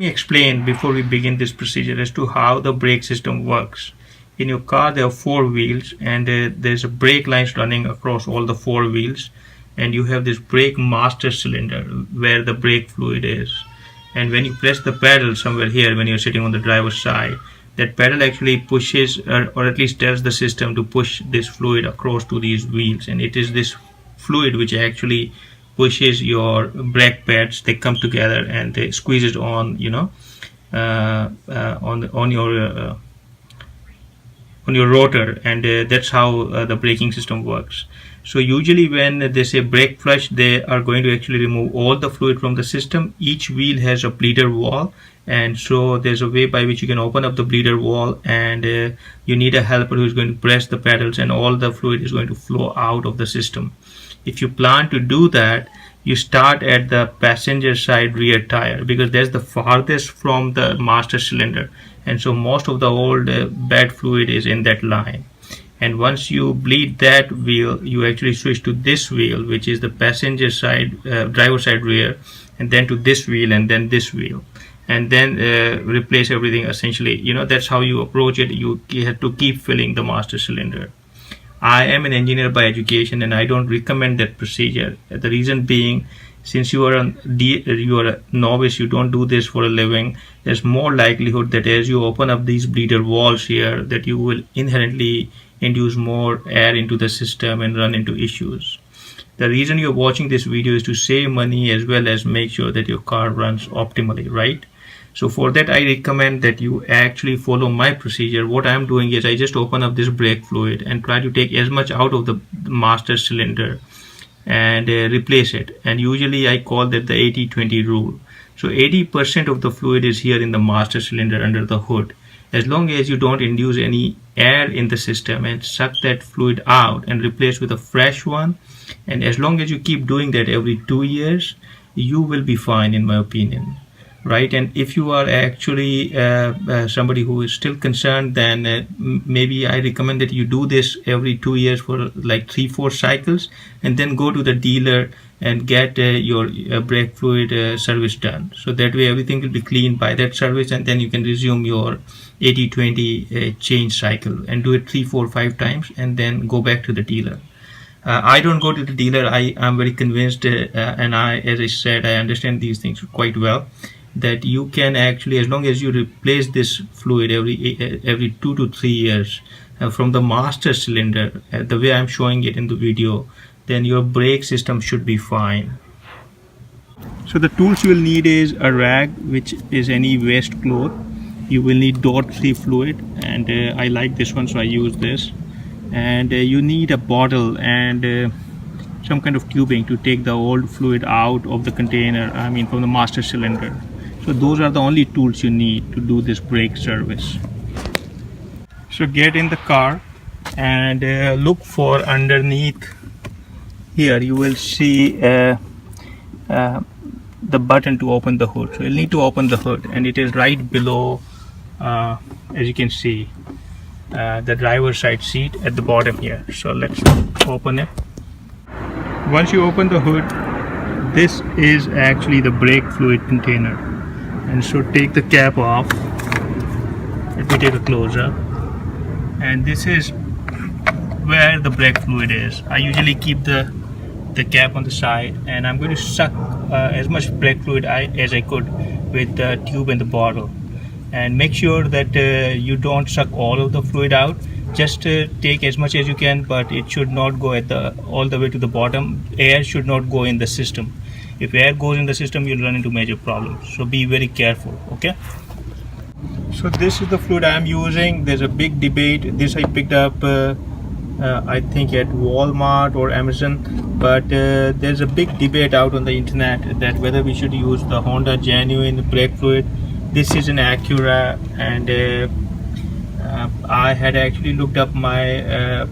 Let me explain before we begin this procedure as to how the brake system works. In your car there are four wheels, and there's a brake lines running across all the four wheels, and you have this brake master cylinder where the brake fluid is. And when you press the pedal somewhere here, when you're sitting on the driver's side, that pedal actually pushes or at least tells the system to push this fluid across to these wheels, and it is this fluid which actually pushes your brake pads. They come together and they squeeze it on, on your rotor, and that's how the braking system works. So usually when they say brake flush, they are going to actually remove all the fluid from the system. Each wheel has a bleeder valve, and so there's a way by which you can open up the bleeder valve, and you need a helper who is going to press the pedals, and all the fluid is going to flow out of the system. If you plan to do that, you start at the passenger side rear tire, because that's the farthest from the master cylinder, and so most of the old bad fluid is in that line. And once you bleed that wheel, you actually switch to this wheel, which is the passenger side driver side rear, and then to this wheel, and then this wheel, and then replace everything essentially. That's how you approach it. You have to keep filling the master cylinder. I am an engineer by education, and I don't recommend that procedure. The reason being, since you are a novice, you don't do this for a living, there's more likelihood that as you open up these bleeder valves here, that you will inherently induce more air into the system and run into issues. The reason you're watching this video is to save money as well as make sure that your car runs optimally, right? So for that, I recommend that you actually follow my procedure. What I'm doing is I just open up this brake fluid and try to take as much out of the master cylinder and replace it. And usually I call that the 80-20 rule. So 80% of the fluid is here in the master cylinder under the hood. As long as you don't induce any air in the system and suck that fluid out and replace with a fresh one, and as long as you keep doing that every 2 years, you will be fine, in my opinion. Right? And if you are actually somebody who is still concerned, then maybe I recommend that you do this every 2 years for like 3-4 cycles, and then go to the dealer and get your brake fluid service done. So that way everything will be cleaned by that service, and then you can resume your 80-20 change cycle and do it 3, 4, 5 times, and then go back to the dealer. I don't go to the dealer. I am very convinced, and as I said, I understand these things quite well, that you can actually, as long as you replace this fluid every 2 to 3 years from the master cylinder, the way I'm showing it in the video, then your brake system should be fine. So the tools you will need is a rag, which is any waste cloth. You will need .3 fluid, and I like this one, so I use this. And you need a bottle and some kind of tubing to take the old fluid out of the container, from the master cylinder. So those are the only tools you need to do this brake service. So get in the car and look for underneath here. You will see the button to open the hood. So you'll need to open the hood, and it is right below, as you can see, the driver's side seat at the bottom here. So let's open it. Once you open the hood, this is actually the brake fluid container. And so take the cap off. Let me take a close-up. And this is where the brake fluid is. I usually keep the cap on the side, and I'm going to suck as much brake fluid as I could with the tube and the bottle. And make sure that you don't suck all of the fluid out. Just take as much as you can, but it should not go all the way to the bottom. Air should not go in the system. If air goes in the system, you'll run into major problems. So be very careful, okay? So this is the fluid I'm using. There's a big debate. This I picked up, I think at Walmart or Amazon. But there's a big debate out on the internet that whether we should use the Honda genuine brake fluid. This is an Acura, and I had actually looked up my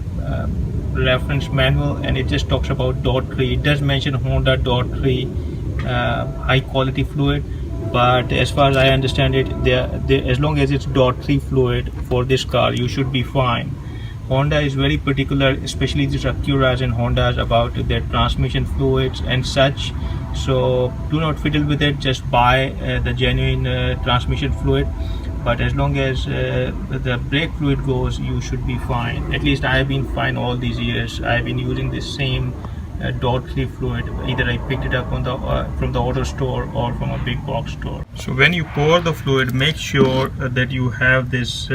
reference manual, and it just talks about .3. It does mention Honda .3 high quality fluid, but as far as I understand it, as long as it's .3 fluid for this car, you should be fine. Honda is very particular, especially these Acuras and Hondas, about their transmission fluids and such. So do not fiddle with it, just buy the genuine transmission fluid. But as long as the brake fluid goes, you should be fine. At least I have been fine all these years. I have been using this same dot 3 fluid. Either I picked it up on the from the auto store or from a big box store. So when you pour the fluid, make sure that you have this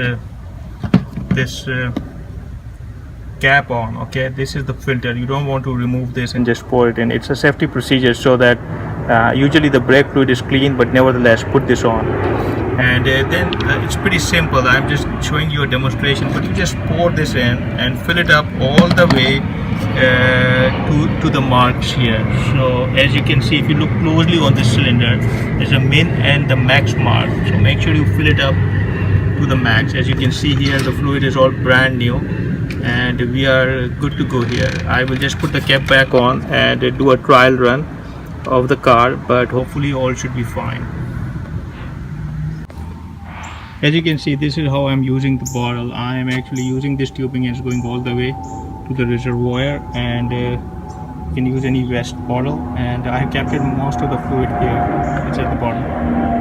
cap on. Okay, this is the filter. You don't want to remove this and just pour it in. It's a safety procedure, so that usually the brake fluid is clean, but nevertheless put this on. And then it's pretty simple. I'm just showing you a demonstration, but you just pour this in and fill it up all the way to the marks here. So as you can see, if you look closely on this cylinder, there's a min and the max mark. So make sure you fill it up to the max. As you can see here, the fluid is all brand new and we are good to go here. I will just put the cap back on and do a trial run of the car, but hopefully all should be fine. As you can see, this is how I'm using the bottle. I am actually using this tubing and it's going all the way to the reservoir, and you can use any waste bottle, and I have captured most of the fluid here. It's at the bottom.